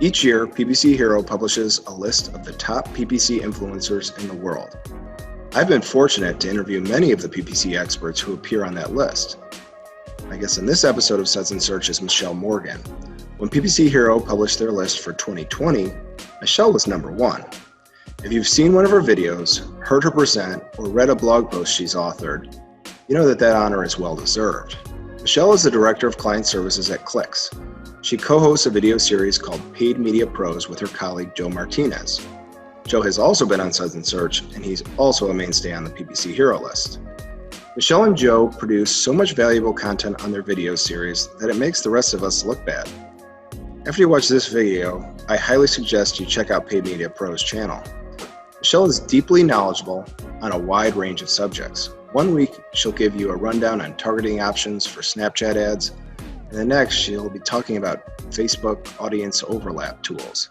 Each year, PPC Hero publishes a list of the top PPC influencers in the world. I've been fortunate to interview many of the PPC experts who appear on that list. My guest in this episode of Suds Search is Michelle Morgan. When PPC Hero published their list for 2020, Michelle was number one. If you've seen one of her videos, heard her present, or read a blog post she's authored, you know that honor is well deserved. Michelle is the Director of Client Services at Clix. She co-hosts a video series called Paid Media Pros with her colleague Joe Martinez. Joe has also been on Suds Search, and he's also a mainstay on the PPC Hero list. Michelle and Joe produce so much valuable content on their video series that it makes the rest of us look bad. After you watch this video, I highly suggest you check out Paid Media Pro's channel. Michelle is deeply knowledgeable on a wide range of subjects. One week, she'll give you a rundown on targeting options for Snapchat ads, and the next, she'll be talking about Facebook audience overlap tools.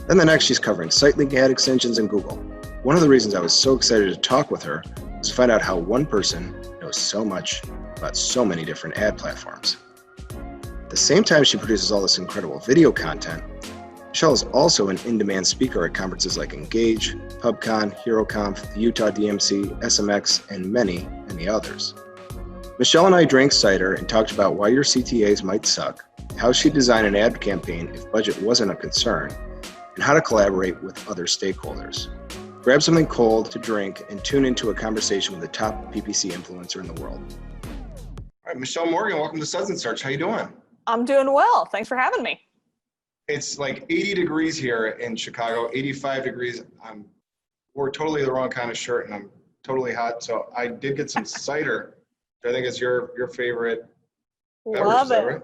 Then the next, she's covering site link ad extensions in Google. One of the reasons I was so excited to talk with her was to find out how one person knows so much about so many different ad platforms. At the same time she produces all this incredible video content, Michelle is also an in-demand speaker at conferences like Engage, PubCon, HeroConf, the Utah DMC, SMX, and many, many others. Michelle and I drank cider and talked about why your CTAs might suck, how she'd design an ad campaign if budget wasn't a concern, and how to collaborate with other stakeholders. Grab something cold to drink and tune into a conversation with the top PPC influencer in the world. All right, Michelle Morgan, welcome to Suds Search. How you doing? I'm doing well. Thanks for having me. It's like 80 degrees here in Chicago, 85 degrees. I wore totally the wrong kind of shirt and I'm totally hot. So I did get some cider, which I think is your favorite beverage. Love it. Right?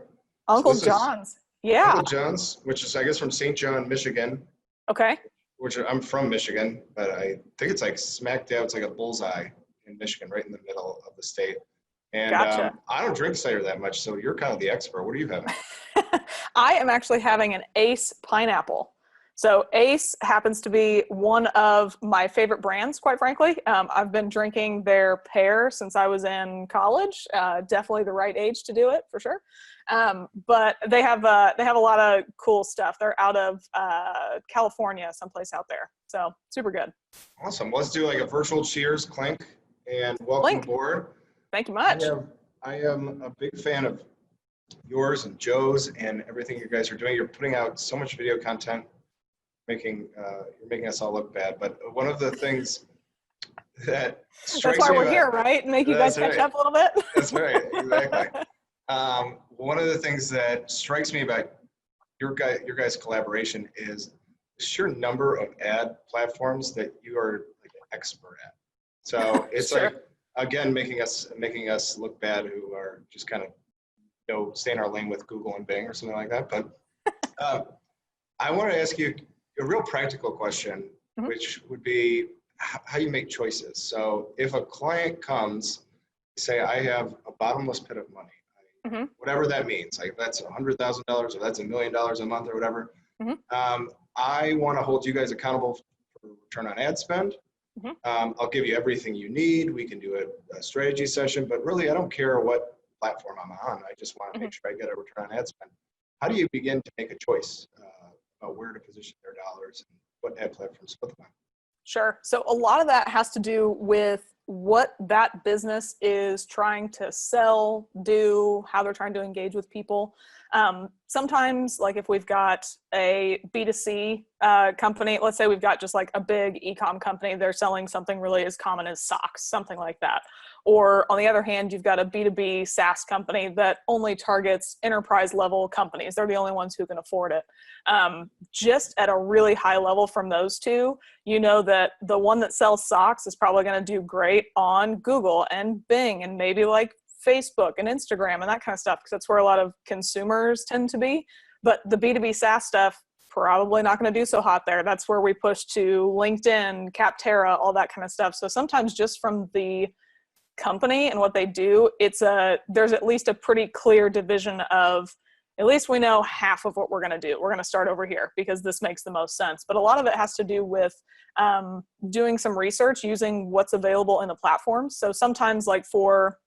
Uncle John's. Yeah. Uncle John's, which is, I guess, from St. John, Michigan. Okay. Which I'm from Michigan, but I think it's like smack dab. It's like a bullseye in Michigan, right in the middle of the state. And Gotcha. I don't drink cider that much, so you're kind of the expert. What are you having? I am actually having an Ace pineapple. So Ace happens to be one of my favorite brands, quite frankly. I've been drinking their pear since I was in college. Definitely the right age to do it, for sure. But they have a lot of cool stuff. They're out of California, someplace out there. So super good. Awesome. Let's do like a virtual cheers, clink, and welcome aboard. Thank you much. I am a big fan of yours and Joe's and everything you guys are doing. You're putting out so much video content, you're making us all look bad. But one of the things that strikes me that's why we're here, right? Make you guys catch up a little bit. That's right, exactly. One of the things that strikes me about your guys' collaboration is the sheer number of ad platforms that you are like an expert at. So it's Sure. like, again, making us look bad who are just kind of, stay in our lane with Google and Bing or something like that. But I want to ask you a real practical question, which would be how you make choices. So if a client comes, say, I have a bottomless pit of money, whatever that means, like if that's $100,000 or that's $1 million a month or whatever, I want to hold you guys accountable for return on ad spend. I'll give you everything you need. We can do a strategy session, but really I don't care what platform I'm on. I just want to make sure I get a return on ad spend. How do you begin to make a choice about where to position their dollars and what ad platforms to put them on? Sure. So a lot of that has to do with what that business is trying to sell, do, how they're trying to engage with people. Sometimes, like if we've got a B2C company, let's say we've got just like a big e-com company, they're selling something really as common as socks, something like that. Or on the other hand, you've got a B2B SaaS company that only targets enterprise level companies. They're the only ones who can afford it. Just at a really high level from those two, you know that the one that sells socks is probably going to do great on Google and Bing and maybe like Facebook and Instagram and that kind of stuff, because that's where a lot of consumers tend to be. But the B2B SaaS stuff, probably not going to do so hot there. That's where we push to LinkedIn, Capterra, all that kind of stuff. So sometimes just from the company and what they do, there's at least a pretty clear division of, at least we know half of what we're going to do. We're going to start over here because this makes the most sense. But a lot of it has to do with doing some research using what's available in the platforms. So sometimes like for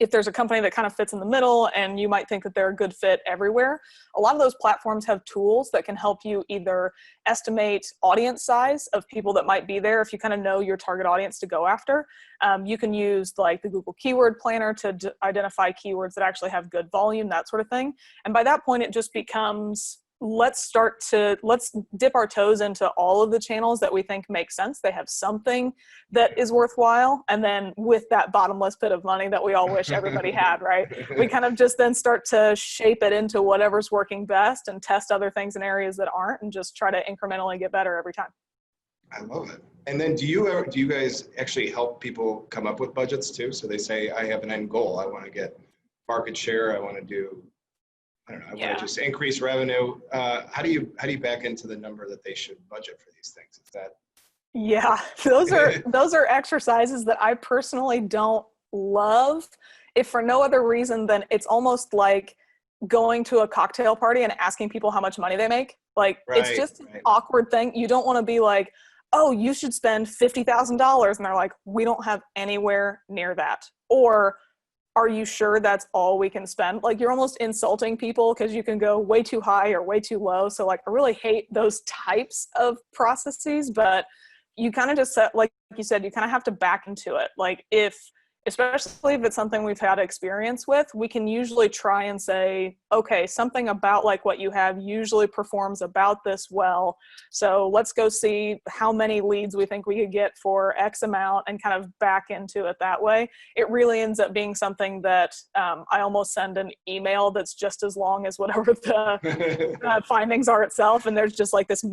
if there's a company that kind of fits in the middle and you might think that they're a good fit everywhere, a lot of those platforms have tools that can help you either estimate audience size of people that might be there if you kind of know your target audience to go after. You can use like the Google Keyword Planner to identify keywords that actually have good volume, that sort of thing. And by that point, it just becomes, let's dip our toes into all of the channels that we think make sense. They have something that is worthwhile. And then with that bottomless pit of money that we all wish everybody had, right? We kind of just then start to shape it into whatever's working best and test other things in areas that aren't and just try to incrementally get better every time. I love it. And then do you guys actually help people come up with budgets too? So they say, I have an end goal. I want to get market share. I want to do, I don't know, I want to just increase revenue. How do you back into the number that they should budget for these things? Is that? Yeah, those are exercises that I personally don't love, if for no other reason than it's almost like going to a cocktail party and asking people how much money they make. Like, it's just an awkward thing. You don't want to be like, oh, you should spend $50,000. And they're like, we don't have anywhere near that. Or, are you sure that's all we can spend? Like, you're almost insulting people because you can go way too high or way too low. So like, I really hate those types of processes, but you kind of just, like you said, you kind of have to back into it. Like, especially if it's something we've had experience with, we can usually try and say, okay, something about like what you have usually performs about this well. So let's go see how many leads we think we could get for X amount and kind of back into it that way. It really ends up being something that I almost send an email that's just as long as whatever the findings are itself. And there's just like this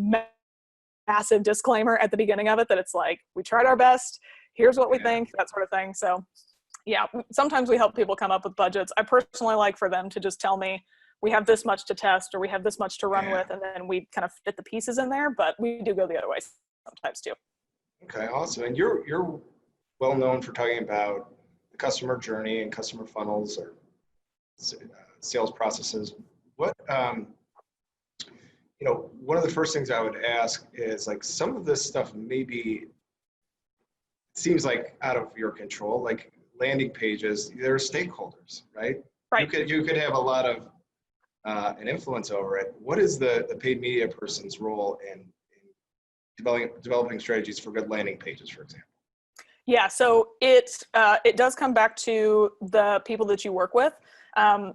massive disclaimer at the beginning of it that it's like, we tried our best. Here's what we think, that sort of thing. So yeah, sometimes we help people come up with budgets. I personally like for them to just tell me, we have this much to test or we have this much to run with, and then we kind of fit the pieces in there, but we do go the other way sometimes too. Okay, awesome. And you're well known for talking about the customer journey and customer funnels or sales processes. What, one of the first things I would ask is, like, some of this stuff maybe seems like out of your control, like landing pages, there are stakeholders, right? You could have a lot of an influence over it. What is the paid media person's role in developing strategies for good landing pages, for example? Yeah, so it does come back to the people that you work with.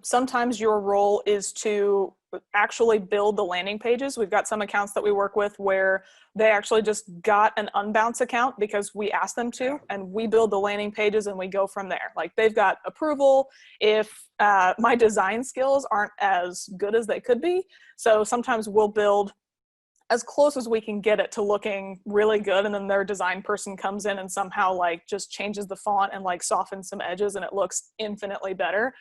Sometimes your role is to actually build the landing pages. We've got some accounts that we work with where they actually just got an unbounce account because we asked them to, and we build the landing pages and we go from there. Like, they've got approval if my design skills aren't as good as they could be. So sometimes we'll build as close as we can get it to looking really good, and then their design person comes in and somehow like just changes the font and like softens some edges and it looks infinitely better.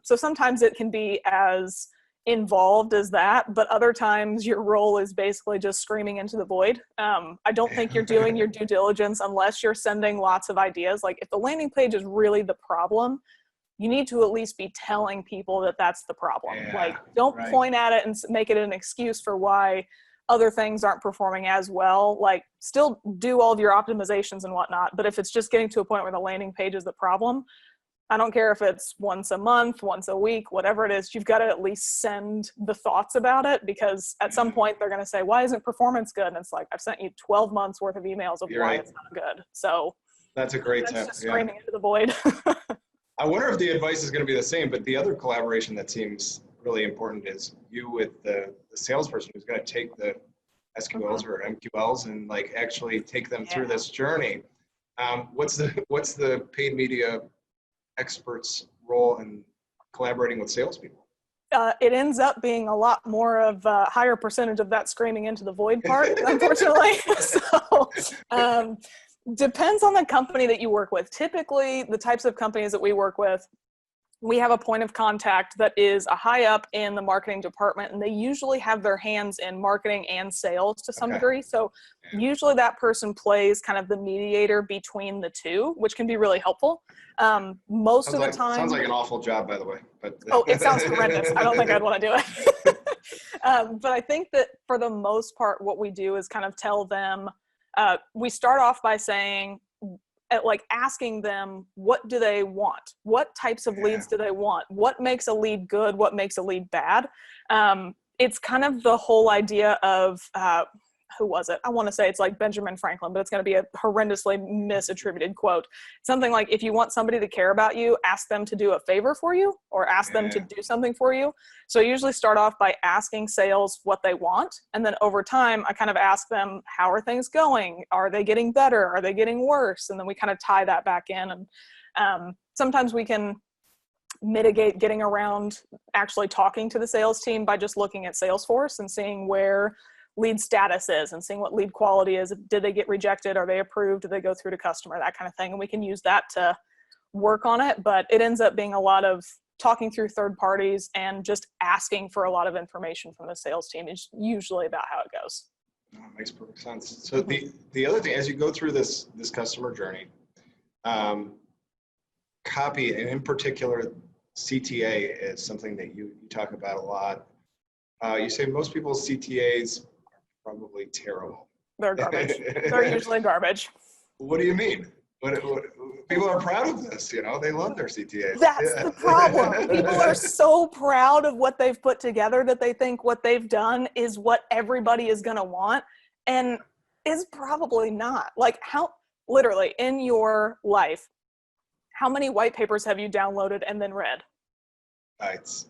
So sometimes it can be as involved as that, but other times your role is basically just screaming into the void. I don't think you're doing your due diligence unless you're sending lots of ideas. Like, if the landing page is really the problem, you need to at least be telling people that that's the problem. Like, don't point at it and make it an excuse for why other things aren't performing as well. Like, still do all of your optimizations and whatnot, but if it's just getting to a point where the landing page is the problem, I don't care if it's once a month, once a week, whatever it is, you've got to at least send the thoughts about it, because at some point they're going to say, why isn't performance good? And it's like, I've sent you 12 months worth of emails of why it's not good. So that's a great tip. Just screaming into the void. I wonder if the advice is going to be the same, but the other collaboration that seems really important is you with the salesperson who's going to take the SQLs or MQLs and like actually take them through this journey. What's the paid media expert's role in collaborating with salespeople? It ends up being a lot more of a higher percentage of that screaming into the void part, unfortunately. So depends on the company that you work with. Typically, the types of companies that we work with, we have a point of contact that is a high up in the marketing department, and they usually have their hands in marketing and sales to some degree. So usually that person plays kind of the mediator between the two, which can be really helpful. Most of the time. Sounds like an awful job, by the way. But oh, it sounds horrendous. I don't think I'd want to do it. But I think that for the most part, what we do is kind of tell them, we start off by saying, like asking them, what do they want? What types of leads do they want? What makes a lead good? What makes a lead bad? It's kind of the whole idea of, who was it? I want to say it's like Benjamin Franklin, but it's going to be a horrendously misattributed quote. Something like, if you want somebody to care about you, ask them to do a favor for you, or ask them to do something for you. So I usually start off by asking sales what they want. And then over time, I kind of ask them, how are things going? Are they getting better? Are they getting worse? And then we kind of tie that back in. And sometimes we can mitigate getting around actually talking to the sales team by just looking at Salesforce and seeing where lead status is and seeing what lead quality is. Did they get rejected? Are they approved? Do they go through to customer? That kind of thing. And we can use that to work on it, but it ends up being a lot of talking through third parties and just asking for a lot of information from the sales team is usually about how it goes. Oh, makes perfect sense. So the other thing, as you go through this customer journey, copy, and in particular, CTA is something that you talk about a lot. You say most people's CTAs are probably terrible. They're garbage. They're usually garbage. What do you mean? What, people are proud of this, you know, they love their CTAs. That's the problem. People are so proud of what they've put together that they think what they've done is what everybody is going to want, and is probably not. Like, how, literally, in your life, how many white papers have you downloaded and then read? It's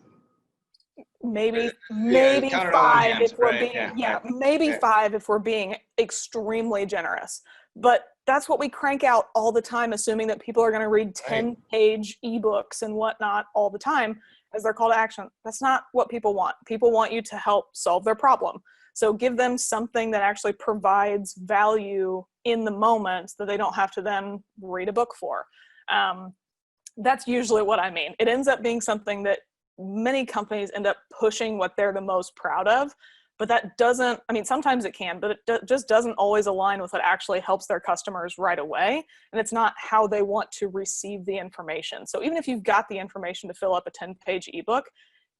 maybe counted on five hands, if we're right? being maybe five if we're being extremely generous. But that's what we crank out all the time, assuming that people are going to read 10-page ebooks and whatnot all the time as their call to action. That's not what people want. People want you to help solve their problem. So give them something that actually provides value in the moment that they don't have to then read a book for. That's usually what I mean. It ends up being something that many companies end up pushing what they're the most proud of, but that doesn't, I mean, sometimes it can, but it just doesn't always align with what actually helps their customers right away. And it's not how they want to receive the information. So even if you've got the information to fill up a 10-page ebook,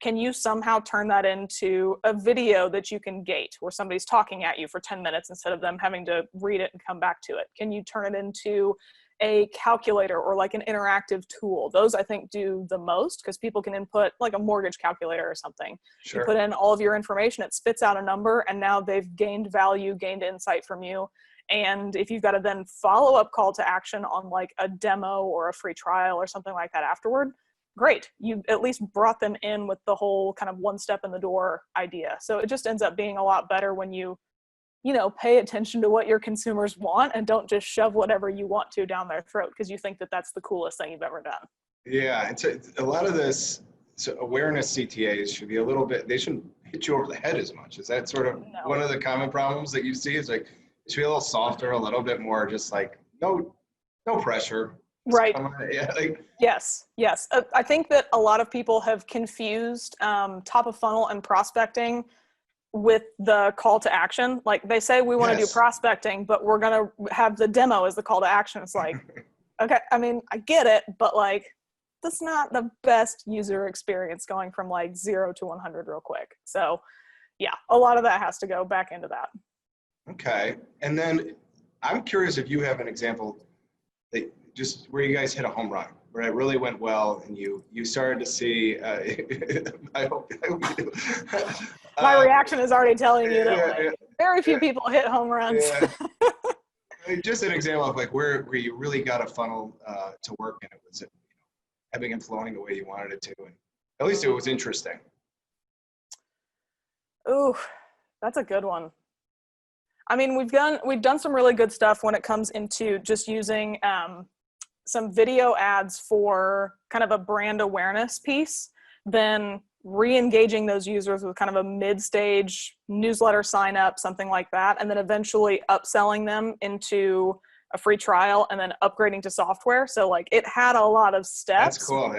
can you somehow turn that into a video that you can gate where somebody's talking at you for 10 minutes instead of them having to read it and come back to it? Can you turn it into a calculator or like an interactive tool? Those I think do the most, because people can input like a mortgage calculator or something. Sure. You put in all of your information, it spits out a number, and now they've gained value, gained insight from you. And if you've got to then follow up call to action on like a demo or a free trial or something like that afterward, great. You at least brought them in with the whole kind of one step in the door idea. So it just ends up being a lot better when you know, pay attention to what your consumers want and don't just shove whatever you want to down their throat because you think that that's the coolest thing you've ever done. Yeah, and so a lot of this, so awareness CTAs should be a little bit, they shouldn't hit you over the head as much. Is that sort of one of the common problems that you see? Is like, it should be a little softer, a little bit more just like, no pressure. Right. Yeah, like, yes. I think that a lot of people have confused top of funnel and prospecting with the call to action. Like they say we want to do prospecting, but we're going to have the demo as the call to action. It's like, okay, I mean, I get it, but like, that's not the best user experience going from like 0 to 100 real quick. So yeah, a lot of that has to go back into that. Okay. And then I'm curious if you have an example that just where you guys hit a home run, where it really went well and you started to see, I hope you do. My reaction is already telling you that very few people hit home runs. Just an example of like where you really got a funnel to work and it was ebbing and flowing the way you wanted it to, and at least it was interesting. Ooh, that's a good one. I mean, we've done some really good stuff when it comes into just using some video ads for kind of a brand awareness piece, then re-engaging those users with kind of a mid-stage newsletter sign up, something like that, and then eventually upselling them into a free trial and then upgrading to software. So like it had a lot of steps. That's cool,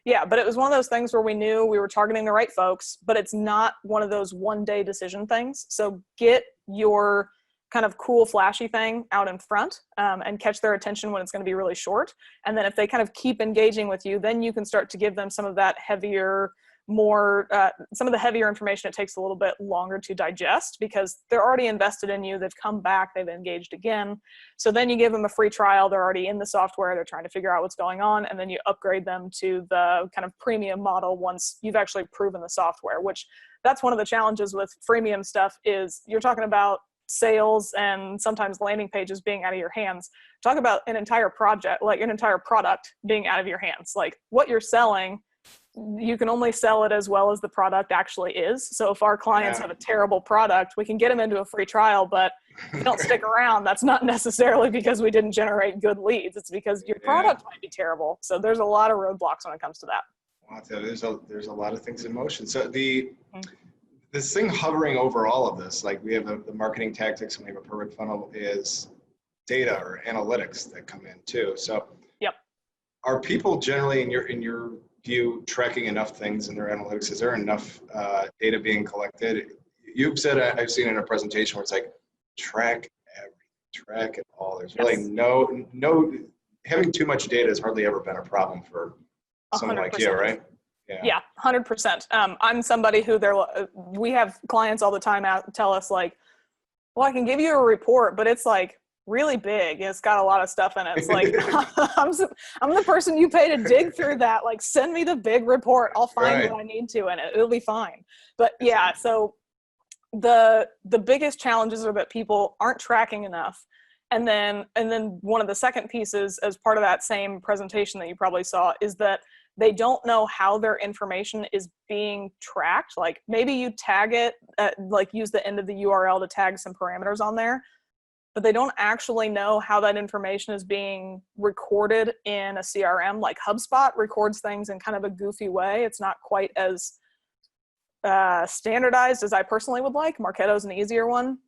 yeah. But it was one of those things where we knew we were targeting the right folks, but it's not one of those one-day decision things. So get your kind of cool, flashy thing out in front and catch their attention when it's going to be really short. And then if they kind of keep engaging with you, then you can start to give them some of that heavier, more, some of the heavier information, it takes a little bit longer to digest because they're already invested in you. They've come back, they've engaged again. So then you give them a free trial. They're already in the software. They're trying to figure out what's going on. And then you upgrade them to the kind of premium model once you've actually proven the software, which that's one of the challenges with freemium stuff is you're talking about sales and sometimes landing pages being out of your hands. Talk about an entire project, like an entire product being out of your hands. Like what you're selling, you can only sell it as well as the product actually is. So if our clients have a terrible product, we can get them into a free trial, but if they don't stick around, that's not necessarily because we didn't generate good leads. It's because your product might be terrible. So there's a lot of roadblocks when it comes to that. Wow, there's a lot of things in motion. So this thing hovering over all of this, like we have the marketing tactics and we have a perfect funnel, is data or analytics that come in too. So are people generally in your view tracking enough things in their analytics? Is there enough data being collected? You've said, I've seen in a presentation where it's like, track it all. There's really no, having too much data has hardly ever been a problem for someone like you, right? Yeah, 100%. I'm somebody who we have clients all the time tell us like, well, I can give you a report, but it's like really big. It's got a lot of stuff in it. It's like, I'm the person you pay to dig through that. Like, send me the big report. I'll find what I need to in it. It'll be fine. But yeah, so the biggest challenges are that people aren't tracking enough. And then one of the second pieces as part of that same presentation that you probably saw is that they don't know how their information is being tracked. Like maybe you tag it, like use the end of the URL to tag some parameters on there, but they don't actually know how that information is being recorded in a CRM. Like HubSpot records things in kind of a goofy way. It's not quite as standardized as I personally would like. Marketo's an easier one.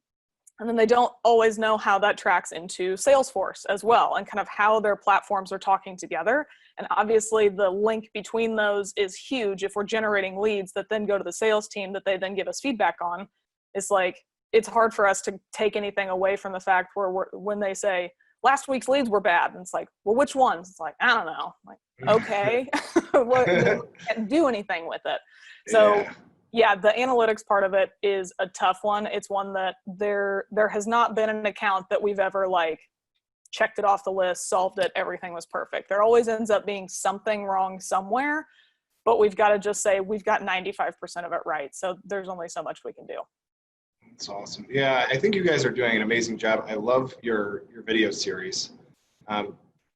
And then they don't always know how that tracks into Salesforce as well, and kind of how their platforms are talking together. And obviously the link between those is huge. If we're generating leads that then go to the sales team that they then give us feedback on, it's like, it's hard for us to take anything away from the fact where when they say last week's leads were bad, and it's like, well, which ones? It's like, I don't know. I'm like, okay, well, can't do anything with it. So yeah, the analytics part of it is a tough one. It's one that there has not been an account that we've ever like checked it off the list, solved it, everything was perfect. There always ends up being something wrong somewhere, but we've got to just say we've got 95% of it right. So there's only so much we can do. That's awesome. Yeah, I think you guys are doing an amazing job. I love your video series.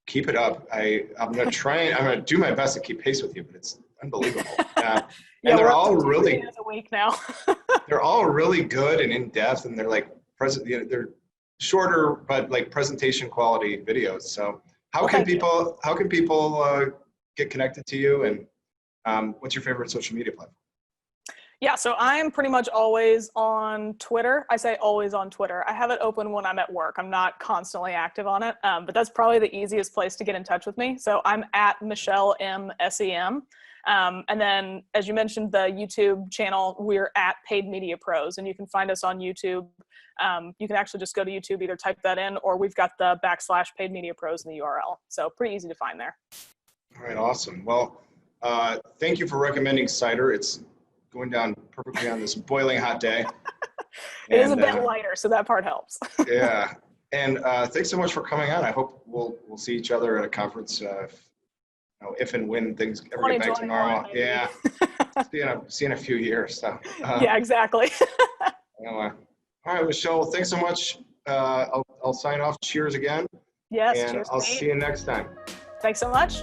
Keep it up. I'm gonna do my best to keep pace with you, but it's unbelievable. And they're all really a week now. They're all really good and in depth, and they're like they're shorter but like presentation quality videos. So how can people get connected to you, and what's your favorite social media platform? Yeah, so I'm pretty much always on Twitter. I say always on Twitter. I have it open when I'm at work. I'm not constantly active on it, but that's probably the easiest place to get in touch with me. So I'm at Michelle M. SEM. And then, as you mentioned, the YouTube channel, we're at Paid Media Pros, and you can find us on YouTube. You can actually just go to YouTube, either type that in, or we've got the / Paid Media Pros in the URL. So pretty easy to find there. All right, awesome. Well, thank you for recommending cider. It's going down perfectly on this boiling hot day. It is a bit lighter, so that part helps. Yeah, and thanks so much for coming on. I hope we'll see each other at a conference if and when things ever get back to normal. Maybe. Yeah, see in a few years. So, yeah, exactly. All right, Michelle, thanks so much. I'll sign off. Cheers again. Yes, and cheers. I'll see you next time. Thanks so much.